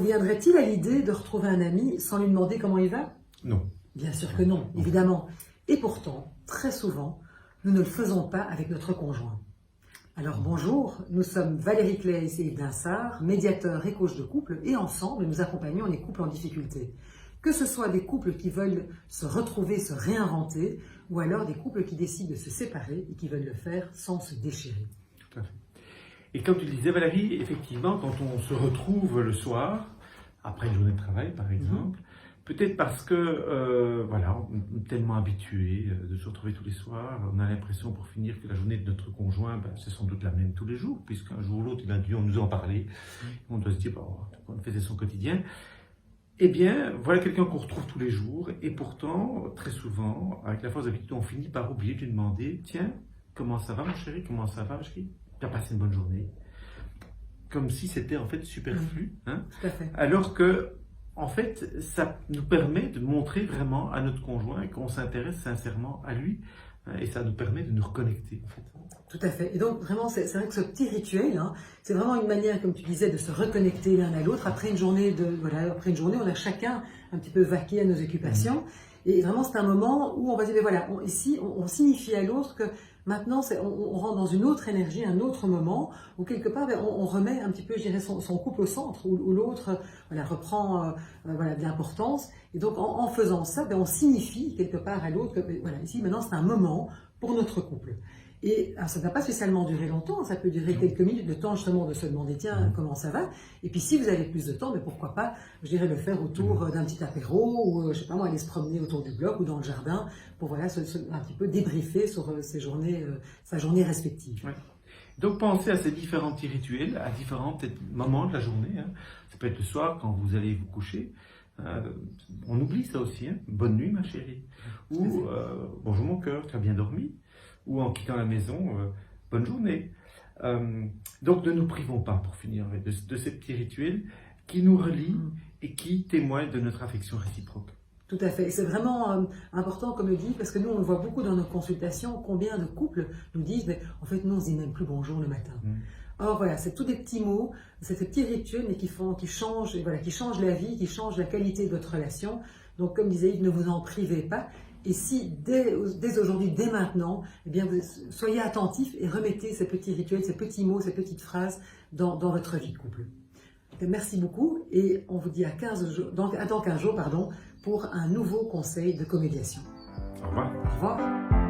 vous viendrait-il à l'idée de retrouver un ami sans lui demander comment il va? Non. Bien sûr que non, évidemment. Et pourtant, très souvent, nous ne le faisons pas avec notre conjoint. Alors bonjour, nous sommes Valérie Claes et Yves Dinsart, médiateurs et coachs de couple, et ensemble nous accompagnons les couples en difficulté. Que ce soit des couples qui veulent se retrouver, se réinventer, ou alors des couples qui décident de se séparer et qui veulent le faire sans se déchirer. Tout à fait. Et comme tu le disais Valérie, effectivement, quand on se retrouve le soir, après une journée de travail par exemple, peut-être parce que, voilà, on est tellement habitué de se retrouver tous les soirs, on a l'impression pour finir que la journée de notre conjoint, c'est sans doute la même tous les jours, puisqu'un jour ou l'autre, il a dû nous en parler, on doit se dire, bon, on faisait son quotidien. Eh bien, voilà quelqu'un qu'on retrouve tous les jours, et pourtant, très souvent, avec la force d'habitude, on finit par oublier de lui demander, tiens, comment ça va mon chéri, comment ça va ma chérie, tu as passé une bonne journée, comme si c'était en fait superflu, hein. Tout à fait. Alors que, en fait, ça nous permet de montrer vraiment à notre conjoint qu'on s'intéresse sincèrement à lui, hein, et ça nous permet de nous reconnecter, en fait. Tout à fait. Et donc, vraiment, c'est vrai que ce petit rituel, hein, c'est vraiment une manière, comme tu disais, de se reconnecter l'un à l'autre. Après une journée, après une journée, on a chacun un petit peu vaqué à nos occupations. Et vraiment, c'est un moment où on va dire, mais voilà, ici, on signifie à l'autre que maintenant, on rentre dans une autre énergie, un autre moment, où quelque part, on remet un petit peu, je dirais, son couple au centre, où l'autre voilà, reprend voilà, de l'importance. Et donc, en faisant ça, on signifie quelque part à l'autre que, voilà, ici, maintenant, c'est un moment pour notre couple. Et alors, ça ne va pas spécialement durer longtemps, ça peut durer quelques minutes de temps justement de se demander tiens comment ça va. Et puis si vous avez plus de temps, mais pourquoi pas, je dirais le faire autour d'un petit apéro ou je sais pas moi aller se promener autour du bloc ou dans le jardin pour voilà un petit peu débriefer sur sa journée respective. Ouais. Donc pensez à ces différents petits rituels, à différents moments de la journée, hein. Ça peut être le soir quand vous allez vous coucher. On oublie ça aussi, hein. Bonne nuit ma chérie. Ou bonjour mon cœur, tu as bien dormi. Ou en quittant la maison, bonne journée. Donc ne nous privons pas, pour finir, de ces petits rituels qui nous relient et qui témoignent de notre affection réciproque. Tout à fait. Et c'est vraiment important, comme le dit, parce que nous, on le voit beaucoup dans nos consultations, combien de couples nous disent, mais en fait, nous, on ne se dit même plus bonjour le matin. Or, voilà, c'est tous des petits mots, c'est ces petits rituels, mais qui changent la vie, qui changent la qualité de votre relation. Donc, comme disait Yves, ne vous en privez pas. Et si, dès aujourd'hui, dès maintenant, eh bien, soyez attentifs et remettez ces petits rituels, ces petits mots, ces petites phrases dans votre vie de couple. Merci beaucoup et on vous dit dans 15 jours pour un nouveau conseil de comédiation. Au revoir. Au revoir.